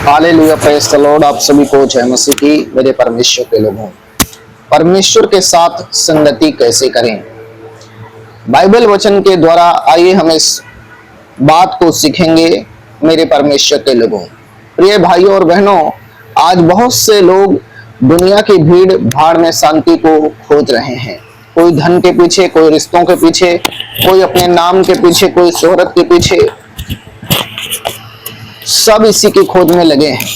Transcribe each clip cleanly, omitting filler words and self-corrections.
Hallelujah, praise the Lord. आप सभी को जय मसीह की। मेरे परमेश्वर के लोगों, परमेश्वर के साथ संगति कैसे करें, बाइबल वचन के द्वारा आइए हम इस बात को सीखेंगे। मेरे परमेश्वर के लोगों, प्रिय भाइयों और बहनों, आज बहुत से लोग दुनिया की भीड़ भाड़ में शांति को खोज रहे हैं। कोई धन के पीछे, कोई रिश्तों के पीछे, कोई अपने नाम के पीछे, कोई शोहरत के पीछे, सब इसी की खोज में लगे हैं।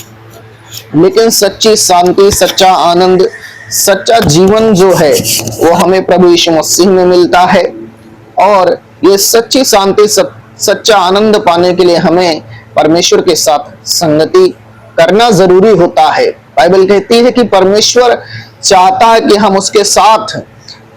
लेकिन सच्ची शांति, सच्चा आनंद, सच्चा जीवन जो है वो हमें प्रभु यीशु मसीह में मिलता है। और ये सच्ची शांति, सच्चा आनंद पाने के लिए हमें परमेश्वर के साथ संगति करना जरूरी होता है। बाइबल कहती है कि परमेश्वर चाहता है कि हम उसके साथ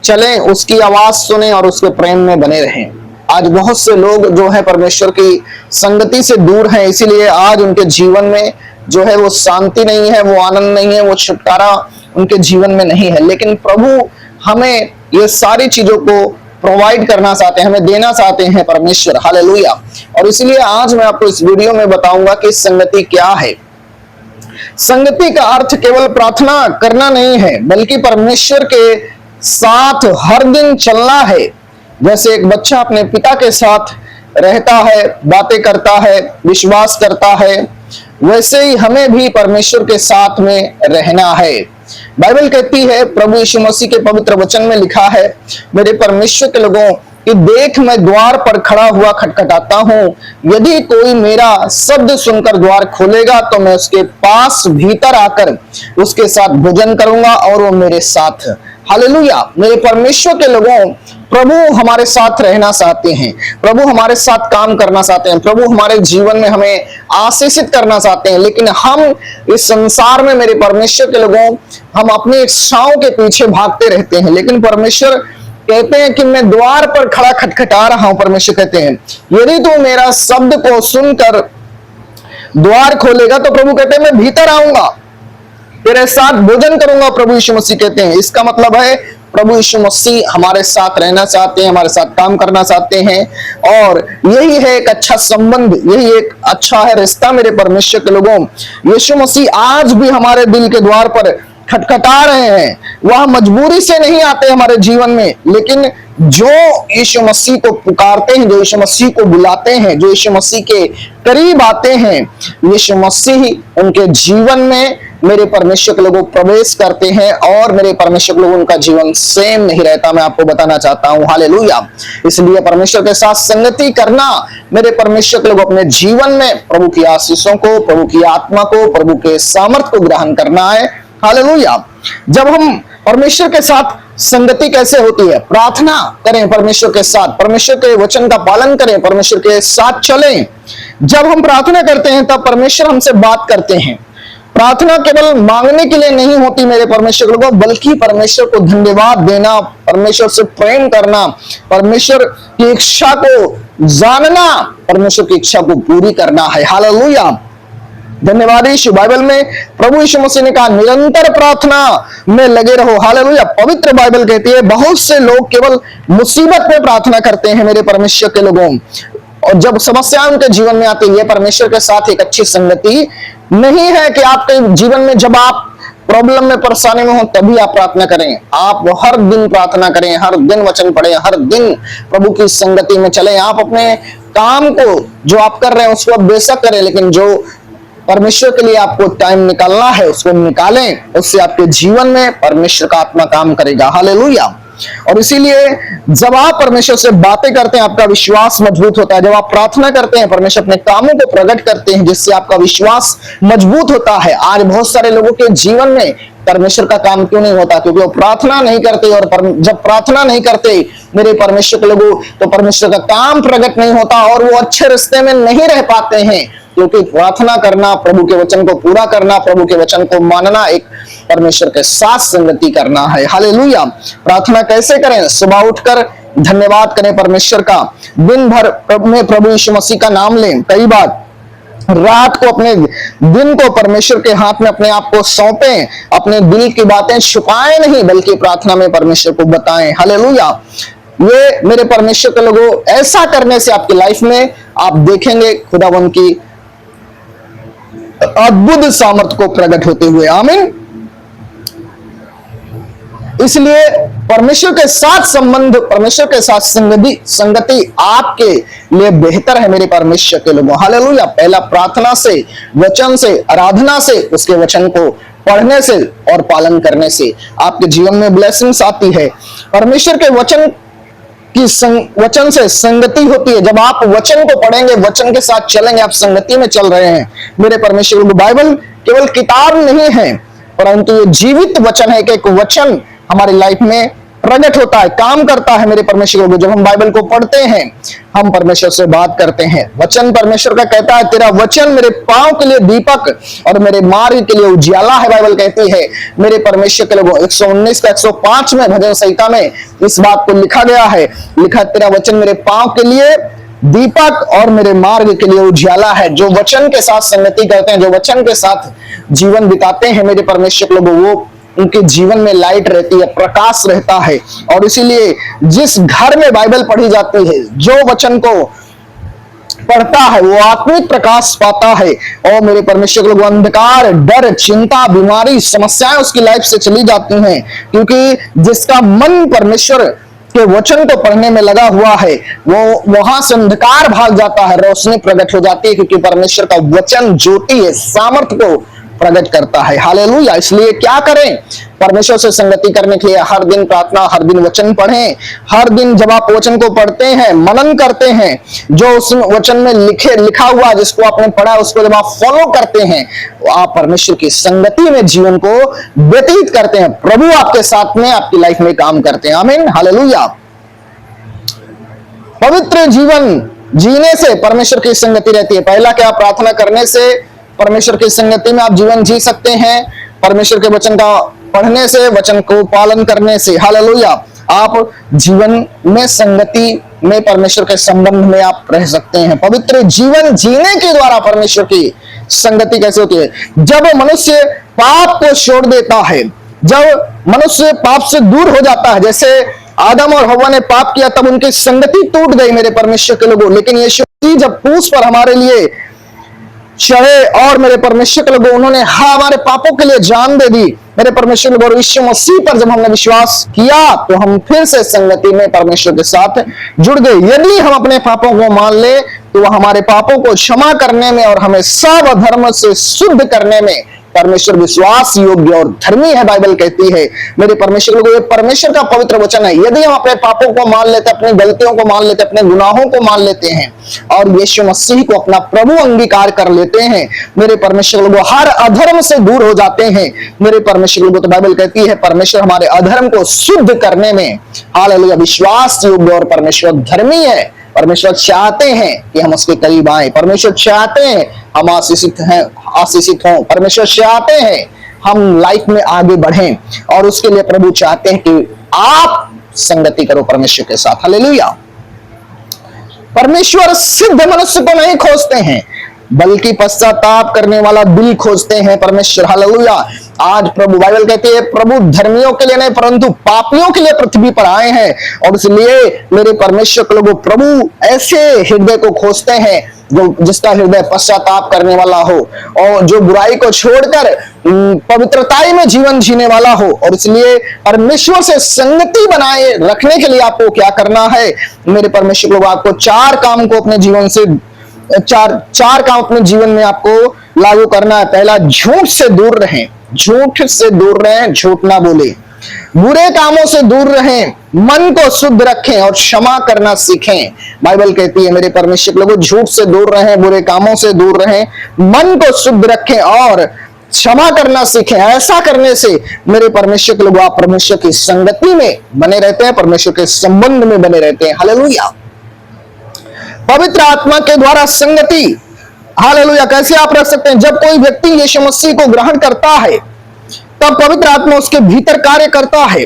चलें, उसकी आवाज सुने और उसके प्रेम में बने रहें। आज बहुत से लोग जो है परमेश्वर की संगति से दूर हैं, इसीलिए आज उनके जीवन में जो है वो शांति नहीं है, वो आनंद नहीं है, वो छुटकारा उनके जीवन में नहीं है। लेकिन प्रभु हमें ये सारी चीजों को प्रोवाइड करना चाहते हैं, हमें देना चाहते हैं परमेश्वर। हालेलुया। और इसलिए आज मैं आपको इस वीडियो में बताऊंगा कि संगति क्या है। संगति का अर्थ केवल प्रार्थना करना नहीं है, बल्कि परमेश्वर के साथ हर दिन चलना है। जैसे एक बच्चा अपने पिता के साथ रहता है, बातें करता है, विश्वास करता है, वैसे ही हमें भी परमेश्वर के साथ में रहना है। बाइबल कहती है, प्रभु यीशु मसीह के पवित्र वचन में लिखा है, मेरे परमेश्वर के लोगों कि देख मैं द्वार पर खड़ा हुआ खटखटाता हूं, यदि कोई मेरा शब्द सुनकर द्वार खोलेगा तो मैं उसके पास भीतर आकर उसके साथ भोजन करूंगा और वो मेरे साथ। हालेलुया। मेरे परमेश्वर के लोगों, प्रभु हमारे साथ रहना चाहते हैं, प्रभु हमारे साथ काम करना चाहते हैं, प्रभु हमारे जीवन में हमें आशीषित करना चाहते हैं। लेकिन हम इस संसार में, मेरे परमेश्वर के लोगों, हम अपनी इच्छाओं के पीछे भागते रहते हैं। लेकिन परमेश्वर कहते हैं कि मैं द्वार पर खड़ा खटखटा रहा हूं। परमेश्वर कहते हैं यदि तू मेरा शब्द को सुनकर द्वार खोलेगा तो प्रभु कहते हैं मैं भीतर आऊंगा, तेरे साथ भोजन करूंगा। प्रभु यीशु मसीह कहते हैं, इसका मतलब है प्रभु यीशु मसीह हमारे साथ रहना चाहते हैं, हमारे साथ काम करना चाहते हैं। और यही है एक अच्छा संबंध, यही एक अच्छा है रिश्ता। मेरे परमेश्वर के लोगों, यीशु मसीह आज भी हमारे दिल के द्वार पर खटखटा रहे हैं। वह मजबूरी से नहीं आते हमारे जीवन में, लेकिन जो यीशु मसीह को पुकारते हैं, जो यीशु मसीह को बुलाते हैं, जो यीशु मसीह के करीब आते हैं, यीशु मसीह उनके जीवन में, मेरे परमेश्वर के लोगों, प्रवेश करते हैं। और मेरे परमेश्वर के लोगों, उनका जीवन सेम नहीं रहता। मैं आपको बताना चाहता हूं। हालेलुया। इसलिए परमेश्वर के साथ संगति करना, मेरे परमेश्वर के लोग अपने जीवन में प्रभु की आशीषों को, प्रभु की आत्मा को, प्रभु के सामर्थ्य को ग्रहण करना है। हालेलुया। जब हम परमेश्वर के साथ संगति कैसे होती है? प्रार्थना करें परमेश्वर के साथ, परमेश्वर के वचन का पालन करें, परमेश्वर के साथ चलें। जब हम प्रार्थना करते हैं तब परमेश्वर हमसे बात करते हैं। प्रार्थना केवल मांगने के लिए नहीं होती मेरे परमेश्वर लोगों, बल्कि परमेश्वर को धन्यवाद देना, परमेश्वर से प्रेम करना, परमेश्वर की इच्छा को जानना, परमेश्वर की इच्छा को पूरी करना है। हालेलुया। धन्यवाद यीशु। बाइबल में प्रभु यीशु मसीह ने कहा निरंतर प्रार्थना में लगे रहो। हालेलुया। पवित्र बाइबल कहती है बहुत से लोग केवल मुसीबत में प्रार्थना करते हैं मेरे परमेश्वर के लोगों, और जब समस्या उनके जीवन में आती है, परमेश्वर के साथ एक अच्छी संगति नहीं है कि आपके जीवन में जब आप प्रॉब्लम में, परेशानी में हो तभी आप प्रार्थना करें। आप हर दिन प्रार्थना करें, हर दिन वचन पढ़ें, हर दिन प्रभु की संगति में चलें। आप अपने काम को जो आप कर रहे हैं उसको आप बेशक करें, लेकिन जो परमेश्वर के लिए आपको टाइम निकालना है उसको निकालें। उससे आपके जीवन में परमेश्वर का आत्मा काम करेगा। हालेलुया। और इसीलिए जब आप परमेश्वर से बातें करते हैं, आपका विश्वास मजबूत होता है। जब आप प्रार्थना करते हैं, परमेश्वर अपने कामों को प्रकट करते हैं, जिससे आपका विश्वास मजबूत होता है। आज बहुत सारे लोगों के जीवन में परमेश्वर का काम क्यों नहीं होता? क्योंकि वो प्रार्थना नहीं करते। और जब प्रार्थना नहीं करते मेरे परमेश्वर के लोगों, तो परमेश्वर का काम प्रकट नहीं होता और वो अच्छे रिश्ते में नहीं रह पाते हैं। क्योंकि प्रार्थना करना, प्रभु के वचन को पूरा करना, प्रभु के वचन को मानना, एक परमेश्वर के साथ संगति करना है। हालेलुया। प्रार्थना कैसे करें? सुबह उठकर धन्यवाद करें परमेश्वर का, दिन भर में प्रभु यीशु मसीह का नाम लें। कई बार रात को अपने दिन को परमेश्वर के हाथ में अपने आप को सौंपें, अपने दिल की बातें छुपाएं नहीं, बल्कि प्रार्थना में परमेश्वर को बताएं। हालेलुया। ये मेरे परमेश्वर के लोगों, ऐसा करने से आपकी लाइफ में आप देखेंगे खुदावन की अद्भुत सामर्थ्य को प्रकट होते हुए। आमीन। इसलिए परमेश्वर के साथ संबंध, परमेश्वर के साथ संगति आपके लिए बेहतर है मेरे परमेश्वर के लोगों। हालेलुया। पहला प्रार्थना से, वचन से, आराधना से, उसके वचन को पढ़ने से और पालन करने से आपके जीवन में ब्लेसिंग्स आती है। परमेश्वर के वचन वचन से संगति होती है। जब आप वचन को पढ़ेंगे, वचन के साथ चलेंगे, आप संगति में चल रहे हैं मेरे परमेश्वर। बाइबल केवल किताब नहीं है, परंतु ये जीवित वचन है कि एक वचन हमारी लाइफ में प्रकट होता है, काम करता है मेरे परमेश्वर को। जब हम बाइबल को पढ़ते हैं, हम परमेश्वर से बात करते हैं। वचन परमेश्वर का कहता है, तेरा वचन मेरे पांव के लिए दीपक और मेरे मार्ग के लिए उजियाला है। बाइबल कहती है मेरे परमेश्वर के लोगों। 119 का 105 में भजन संहिता में इस बात को लिखा गया है, लिखा तेरा वचन मेरे पांव के लिए दीपक और मेरे मार्ग के लिए उजियाला है। जो वचन के साथ संगति करते हैं, जो वचन के साथ जीवन बिताते हैं मेरे परमेश्वर के लोगों, वो उनके जीवन में लाइट रहती है, प्रकाश रहता है। और इसीलिए जिस घर में बाइबल पढ़ी जाती है, जो वचन को पढ़ता है, वो आत्मिक प्रकाश पाता है। और मेरे परमेश्वर के लोग, अंधकार, डर, चिंता, बीमारी, समस्याएं उसकी लाइफ से चली जाती हैं, क्योंकि जिसका मन परमेश्वर के वचन को पढ़ने में लगा हुआ है, वो वहां से अंधकार भाग जाता है, रोशनी प्रकट हो जाती है, क्योंकि परमेश्वर का वचन ज्योति है, सामर्थ्य को प्रकट करता है। हालेलुया। इसलिए क्या करें? परमेश्वर से संगति करने के लिए हर दिन प्रार्थना, हर दिन वचन पढ़ें। हर दिन जब आप वचन को पढ़ते हैं, मनन करते हैं, जो उस वचन में लिखा हुआ, जिसको आपने पढ़ा, उसको जब आप फॉलो करते हैं, तो आप परमेश्वर की संगति में जीवन को व्यतीत करते हैं। प्रभु आपके साथ में, आपकी लाइफ में काम करते हैं। आमीन। हालेलुया। पवित्र जीवन जीने से परमेश्वर की संगति रहती है। पहला क्या? प्रार्थना करने से परमेश्वर की संगति में आप जीवन जी सकते हैं। परमेश्वर के वचन का पढ़ने से, वचन को पालन करने से, हालेलुया, आप जीवन में संगति में, परमेश्वर के संबंध में आप रह सकते हैं। पवित्र जीवन जीने के द्वारा परमेश्वर की संगति कैसे होती है? जब मनुष्य पाप को छोड़ देता है, जब मनुष्य पाप से दूर हो जाता है, जैसे आदम और हव्वा ने पाप किया, तब उनकी संगति टूट गई मेरे परमेश्वर के लोगों। लेकिन यीशु जब क्रूस पर हमारे लिए चढ़े और मेरे परमेश्वर के लोगों, उन्होंने हमारे पापों के लिए जान दे दी मेरे परमेश्वर के लोगों। यीशु मसीह पर जब हमने विश्वास किया, तो हम फिर से संगति में परमेश्वर के साथ जुड़ गए। यदि हम अपने पापों को मान ले, तो वह हमारे पापों को क्षमा करने में और हमें सब अधर्म से शुद्ध करने में परमेश्वर विश्वास योग्य और धर्मी है। बाइबल कहती है मेरे परमेश्वर लोगों, ये परमेश्वर का पवित्र वचन है। यदि हम अपने पापों को मान लेते, अपनी गलतियों को मान लेते, अपने गुनाहों को मान लेते हैं और यीशु मसीह को अपना प्रभु अंगीकार कर लेते हैं, मेरे परमेश्वर लोगों, हर अधर्म से दूर हो जाते हैं मेरे परमेश्वर लोगों। तो बाइबल कहती है परमेश्वर हमारे अधर्म को शुद्ध करने में, हालेलुया, विश्वास योग्य और परमेश्वर धर्मी है। परमेश्वर चाहते हैं कि हम उसके करीब आए। परमेश्वर चाहते हैं हम आशीषित हों। परमेश्वर चाहते हैं हम लाइफ में आगे बढ़ें, और उसके लिए प्रभु चाहते हैं कि आप संगति करो परमेश्वर के साथ। हालेलुया। परमेश्वर सिद्ध मनुष्य को नहीं खोजते हैं, बल्कि पश्चाताप करने वाला दिल खोजते हैं परमेश्वर। हालेलुया। आज प्रभु, बाइबल कहती है प्रभु धर्मियों के लिए नहीं, परंतु पापियों के लिए पृथ्वी पर आए हैं। और इसलिए मेरे परमेश्वर के लोगों, प्रभु ऐसे हृदय को खोजते हैं जिसका हृदय पश्चाताप करने वाला हो, और जो बुराई को छोड़कर पवित्रताई में जीवन जीने वाला हो। और इसलिए परमेश्वर से संगति बनाए रखने के लिए आपको क्या करना है मेरे परमेश्वर लोग? आपको चार काम को अपने जीवन से, चार काम अपने जीवन में आपको लागू करना है। पहला, झूठ से दूर रहें। झूठ से दूर रहें, झूठ ना बोले। बुरे कामों से दूर रहें, मन को शुद्ध रखें और क्षमा करना सीखें। बाइबल कहती है मेरे परमेश्वर लोगों, झूठ से दूर रहें, बुरे कामों से दूर रहें, मन को शुद्ध रखें और क्षमा करना सीखें। ऐसा करने से मेरे परमेश्वर के लोग, आप परमेश्वर की संगति में बने रहते हैं, परमेश्वर के संबंध में बने रहते हैं। हालेलुया। पवित्र आत्मा के द्वारा संगति, हालेलुया, कैसे आप रह सकते हैं? जब कोई व्यक्ति यीशु मसीह को ग्रहण करता है, तब पवित्र आत्मा उसके भीतर कार्य करता है।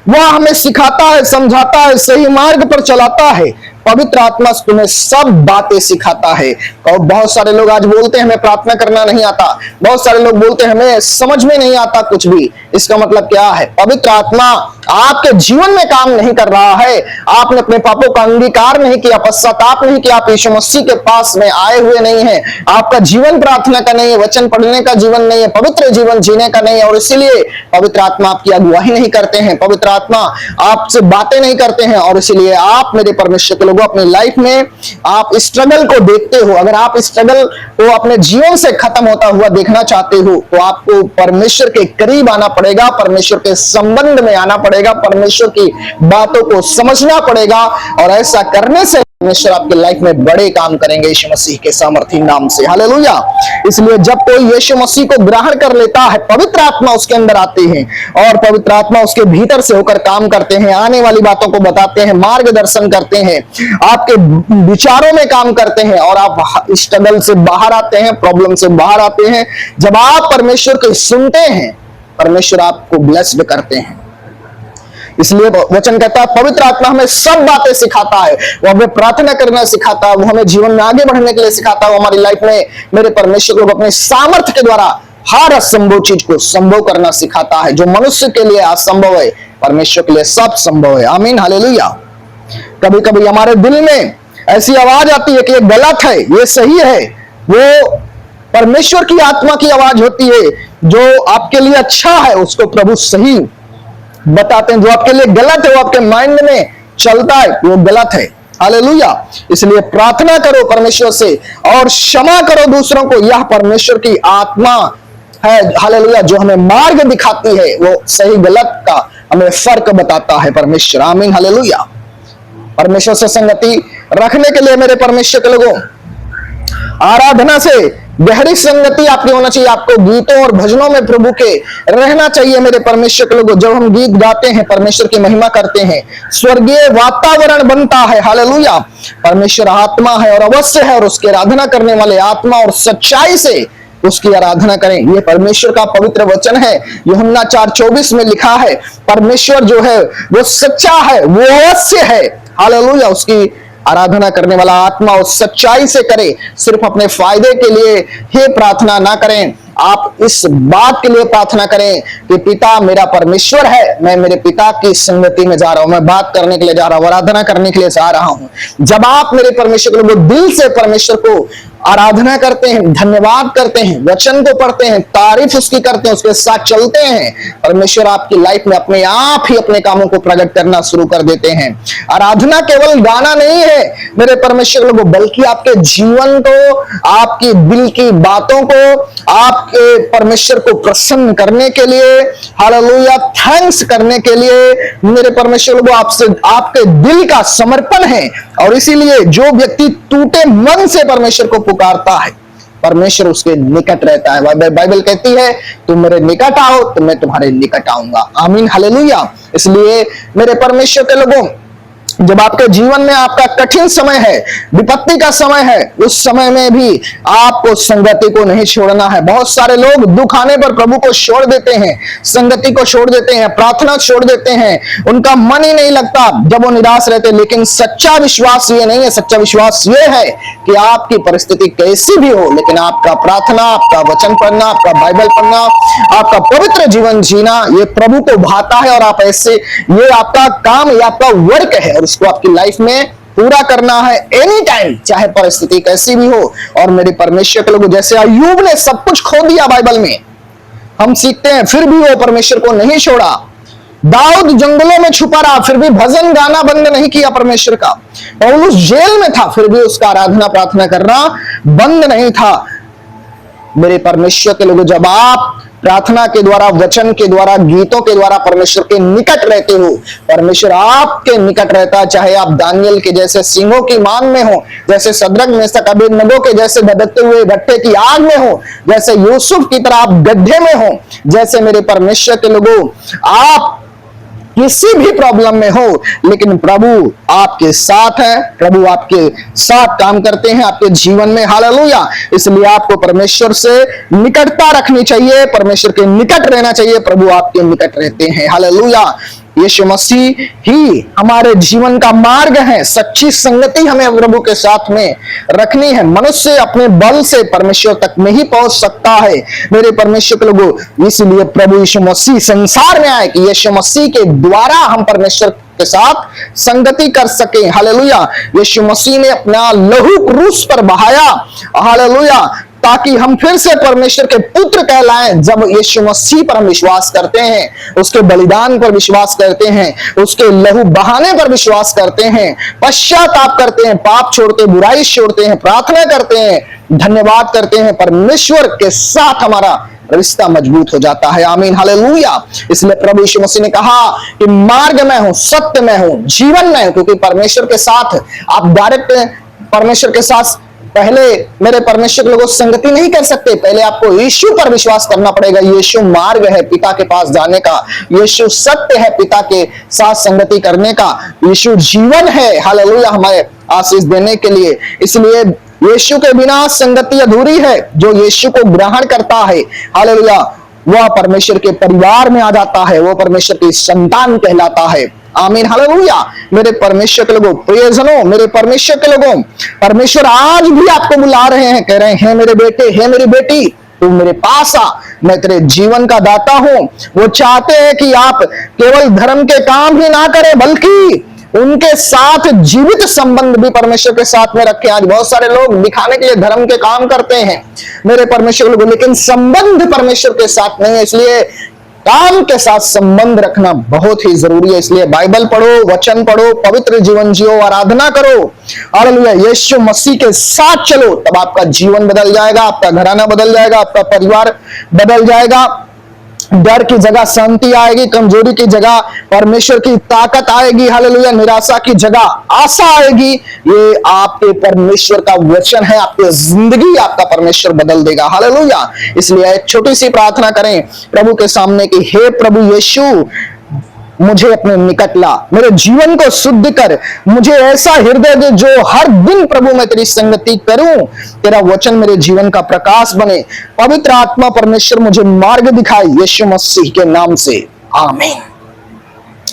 वह हमें सिखाता है, समझाता है, सही मार्ग पर चलाता है। पवित्र आत्मा तुम्हें सब बातें सिखाता है। और बहुत सारे लोग आज बोलते हैं हमें प्रार्थना करना नहीं आता, बहुत सारे लोग बोलते हैं हमें समझ में नहीं आता कुछ भी। इसका मतलब क्या है? पवित्र आत्मा आपके जीवन में काम नहीं कर रहा है, आपने अपने पापों का अंगीकार नहीं किया, पश्चाताप नहीं किया, आप यीशु मसीह के पास में आए हुए नहीं है, आपका जीवन प्रार्थना का नहीं है, वचन पढ़ने का जीवन नहीं है, पवित्र जीवन जीने का नहीं है, और इसीलिए पवित्र आत्मा आपकी अगुवाई नहीं करते हैं, पवित्र आत्मा आपसे बातें नहीं करते हैं। और इसीलिए आप मेरे परमेश्वर के लोगों अपनी लाइफ में आप स्ट्रगल को देखते हो। अगर आप स्ट्रगल को अपने जीवन से खत्म होता हुआ देखना चाहते हो तो आपको परमेश्वर के करीब आना पड़ेगा, परमेश्वर के संबंध में आना पड़ेगा, परमेश्वर की बातों को समझना पड़ेगा। और ऐसा करने से परमेश्वर आपके लाइफ में बड़े काम करेंगे यीशु मसीह के सामर्थी नाम से। हालेलुया। इसलिए जब कोई यीशु मसीह को ग्रहण कर लेता है, पवित्र आत्मा उसके अंदर आती है और पवित्र आत्मा उसके भीतर से होकर काम करते हैं, आने वाली बातों को बताते हैं, मार्गदर्शन करते हैं, आपके विचारों में काम करते हैं और आप स्ट्रगल से बाहर आते हैं, प्रॉब्लम से बाहर आते हैं। जब आप परमेश्वर को सुनते हैं, परमेश्वर आपको ब्लेस्ड करते हैं। इसलिए वचन कहता है पवित्र आत्मा हमें सब बातें सिखाता है, वो हमें प्रार्थना करना सिखाता है, वो हमें जीवन में आगे बढ़ने के लिए सिखाता है, वो हमारी लाइफ में मेरे परमेश्वर को अपने सामर्थ्य के द्वारा हर असंभव चीज को संभव करना सिखाता है। जो मनुष्य के लिए असंभव है, परमेश्वर के लिए सब संभव है। आमीन, हालेलुया। कभी कभी हमारे दिल में ऐसी आवाज आती है कि ये गलत है, ये सही है, वो परमेश्वर की आत्मा की आवाज होती है। जो आपके लिए अच्छा है उसको प्रभु सही बताते हैं, जो आपके लिए गलत है वो आपके माइंड में चलता है वो गलत है। हालेलुया। इसलिए प्रार्थना करो परमेश्वर से और क्षमा करो दूसरों को, यह परमेश्वर की आत्मा है। हालेलुया। जो हमें मार्ग दिखाती है, वो सही गलत का हमें फर्क बताता है परमेश्वर। आमीन, हालेलुया। परमेश्वर से संगति रखने के लिए मेरे परमेश्वर के लोगों, आराधना से गहरी संगति आपकी होना चाहिए। आपको गीतों और भजनों में प्रभु के रहना चाहिए मेरे परमेश्वर के लोगों। जब हम गीत गाते हैं, परमेश्वर की महिमा करते हैं, स्वर्गीय वातावरण बनता है। हालेलुया। परमेश्वर आत्मा है और अवश्य है, और उसकी आराधना करने वाले आत्मा और सच्चाई से उसकी आराधना करें। यह परमेश्वर का पवित्र वचन है। यूहन्ना 4:24 में लिखा है परमेश्वर जो है वो सच्चा है, वो अवश्य है। हालेलुया। उसकी आराधना करने वाला आत्मा और सच्चाई से करे, सिर्फ अपने फायदे के लिए ही प्रार्थना ना करें। आप इस बात के लिए प्रार्थना करें कि पिता मेरा परमेश्वर है, मैं मेरे पिता की संगति में जा रहा हूं, मैं बात करने के लिए जा रहा हूं, आराधना करने के लिए जा रहा हूं। जब आप मेरे परमेश्वर को दिल से परमेश्वर को आराधना करते हैं, धन्यवाद करते हैं, वचन को पढ़ते हैं, तारीफ उसकी करते हैं, उसके साथ चलते हैं, परमेश्वर आपकी लाइफ में अपने आप ही अपने कामों को प्रकट करना शुरू कर देते हैं। आराधना केवल गाना नहीं है मेरे परमेश्वर लोगों, बल्कि आपके जीवन को, आपकी दिल की बातों को, आपके परमेश्वर को प्रसन्न करने के लिए, हालेलुया, थैंक्स करने के लिए मेरे परमेश्वर लोगों आपसे आपके दिल का समर्पण है। और इसीलिए जो व्यक्ति टूटे मन से परमेश्वर को पुकारता है, परमेश्वर उसके निकट रहता है। बाइबल कहती है तुम मेरे निकट आओ तो मैं तुम्हारे निकट आऊंगा। आमीन, हालेलुया। इसलिए मेरे परमेश्वर के लोगों, जब आपके जीवन में आपका कठिन समय है, विपत्ति का समय है, उस समय में भी आपको संगति को नहीं छोड़ना है। बहुत सारे लोग दुख आने पर प्रभु को छोड़ देते हैं, संगति को छोड़ देते हैं, प्रार्थना छोड़ देते हैं, उनका मन ही नहीं लगता जब वो निराश रहते। लेकिन सच्चा विश्वास ये नहीं है, सच्चा विश्वास ये है कि आपकी परिस्थिति कैसी भी हो, लेकिन आपका प्रार्थना, आपका वचन पढ़ना, आपका बाइबल पढ़ना, आपका पवित्र जीवन जीना, ये प्रभु को भाता है। और आप ऐसे, ये आपका काम, ये आपका वर्क है और उसको आपकी लाइफ में पूरा करना है एनी टाइम, चाहे परिस्थिति कैसी भी हो। और मेरे परमेश्वर के लोग, जैसे अय्यूब ने सब कुछ खो दिया, बाइबल में हम सीखते हैं, फिर भी वो परमेश्वर को नहीं छोड़ा। दाऊद जंगलों में छुपा रहा, फिर भी भजन गाना बंद नहीं किया परमेश्वर का। पौलुस जेल में था, फिर भी उसका आराधना प्रार्थना करना बंद नहीं था। मेरे परमेश्वर के लोग, जब आप प्रार्थना के द्वारा, वचन के द्वारा, गीतों के द्वारा परमेश्वर के निकट रहते हो, परमेश्वर आपके निकट रहता है। चाहे आप दानियल के जैसे सिंहों की मान में हो, जैसे सद्रक मेशक अबेदनगो के जैसे धधकते हुए भट्ठे की आग में हो, जैसे यूसुफ की तरह आप गड्ढे में हो, जैसे मेरे परमेश्वर के लोगों आप किसी भी प्रॉब्लम में हो, लेकिन प्रभु आपके साथ है, प्रभु आपके साथ काम करते हैं आपके जीवन में। हालेलुया। इसलिए आपको परमेश्वर से निकटता रखनी चाहिए, परमेश्वर के निकट रहना चाहिए। प्रभु आपके निकट रहते हैं। हालेलुया। यीशु मसीह ही हमारे जीवन का मार्ग है। सच्ची संगति हमें प्रभु के साथ में रखनी है। मनुष्य अपने बल से परमेश्वर तक नहीं पहुंच सकता है मेरे परमेश्वर के लोगों। इसलिए प्रभु यीशु मसीह संसार में आए कि यीशु मसीह के द्वारा हम परमेश्वर के साथ संगति कर सके। हालेलुया। यीशु मसीह ने अपना लहू क्रूस पर बहाया, हालेलुया, ताकि हम फिर से परमेश्वर के पुत्र कहलाएं। जब यीशु मसीह पर हम विश्वास करते हैं, उसके बलिदान पर विश्वास करते हैं, उसके लहू बहाने पर विश्वास करते हैं, पश्चाताप करते हैं, पाप छोड़ते, बुराई छोड़ते हैं, प्रार्थना करते हैं, धन्यवाद करते हैं, परमेश्वर के साथ हमारा रिश्ता मजबूत हो जाता है। आमीन, हालेलुया। इसलिए प्रभु यीशु मसीह ने कहा कि मार्ग में हूं, सत्य में हूं, जीवन में हूं, क्योंकि परमेश्वर के साथ आप डायरेक्ट परमेश्वर के साथ पहले मेरे परमेश्वर के लोगों संगति नहीं कर सकते। पहले आपको यीशु पर विश्वास करना पड़ेगा। यीशु मार्ग है पिता के पास जाने का, यीशु सत्य है पिता के साथ संगति करने का, यीशु जीवन है, हालेलुया, हमारे आशीष देने के लिए। इसलिए यीशु के बिना संगति अधूरी है। जो यीशु को ग्रहण करता है, हालेलुया, वह परमेश्वर के परिवार में आ जाता है, वो परमेश्वर की संतान कहलाता है। आमीन, हालेलुया। मेरे परमेश्वर के लोगों, प्रियजनों, मेरे परमेश्वर के लोगों, परमेश्वर आज भी आपको बुला रहे हैं, कह रहे हैं मेरे बेटे, हे मेरी बेटी, तू मेरे पास आ, मैं तेरे जीवन का दाता हूं। वो चाहते हैं कि आप केवल धर्म के काम ही ना करें, बल्कि उनके साथ जीवित संबंध भी परमेश्वर के साथ में रखें। आज बहुत सारे लोग दिखाने के लिए धर्म के काम करते हैं मेरे परमेश्वर लोग, लेकिन संबंध परमेश्वर के साथ नहीं है। इसलिए काम के साथ संबंध रखना बहुत ही जरूरी है। इसलिए बाइबल पढ़ो, वचन पढ़ो, पवित्र जीवन जियो, आराधना करो, हालेलुया, यीशु मसीह के साथ चलो, तब आपका जीवन बदल जाएगा, आपका घराना बदल जाएगा, आपका परिवार बदल जाएगा। डर की जगह शांति आएगी, कमजोरी की जगह परमेश्वर की ताकत आएगी, हालेलुया, निराशा की जगह आशा आएगी। ये आपके परमेश्वर का वचन है, आपकी जिंदगी आपका परमेश्वर बदल देगा, हालेलुया। इसलिए एक छोटी सी प्रार्थना करें प्रभु के सामने कि हे प्रभु यीशु, मुझे अपने निकट ला, मेरे जीवन को शुद्ध कर, मुझे ऐसा हृदय दे जो हर दिन प्रभु मैं तेरी संगति करूं, तेरा वचन मेरे जीवन का प्रकाश बने। पवित्र आत्मा परमेश्वर मुझे मार्ग दिखाए, यीशु मसीह के नाम से, आमीन,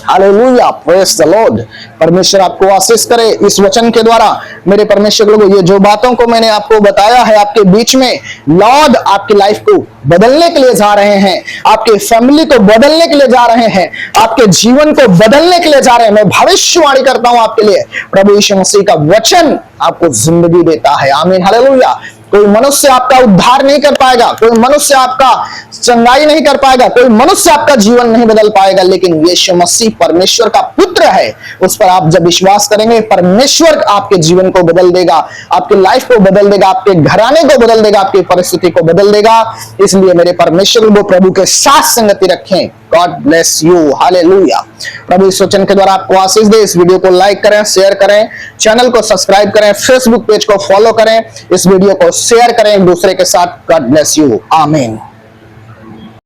हालेलुया, प्रेज द लॉर्ड। परमेश्वर आपको आशीष करे इस वचन के द्वारा। मेरे परमेश्वर लोगों, ये जो बातों को मैंने आपको बताया है आपके बीच में, लॉर्ड आपकी लाइफ को बदलने के लिए जा रहे हैं, आपके फैमिली को बदलने के लिए जा रहे हैं, आपके जीवन को बदलने के लिए जा रहे हैं। मैं भविष्यवाणी करता हूं आपके लिए, प्रभु यीशु मसीह का वचन आपको जिंदगी देता है। आमीन, हालेलुया। कोई मनुष्य आपका उद्धार नहीं कर पाएगा, कोई मनुष्य आपका चंगाई नहीं कर पाएगा, कोई मनुष्य आपका जीवन नहीं बदल पाएगा, लेकिन यीशु मसीह परमेश्वर का पुत्र है। उस पर आप जब विश्वास करेंगे, परमेश्वर आपके जीवन को बदल देगा, आपकी लाइफ को बदल देगा, आपके घराने को बदल देगा, आपकी परिस्थिति को बदल देगा। इसलिए मेरे परमेश्वर को प्रभु के साथ संगति रखें। God bless you, hallelujah. प्रभु इस वचन के द्वारा आपको आशीष दे। इस वीडियो को लाइक करें, शेयर करें, चैनल को सब्सक्राइब करें, फेसबुक पेज को फॉलो करें, इस वीडियो को शेयर करें एक दूसरे के साथ। गॉड ब्लेस यू, आमीन।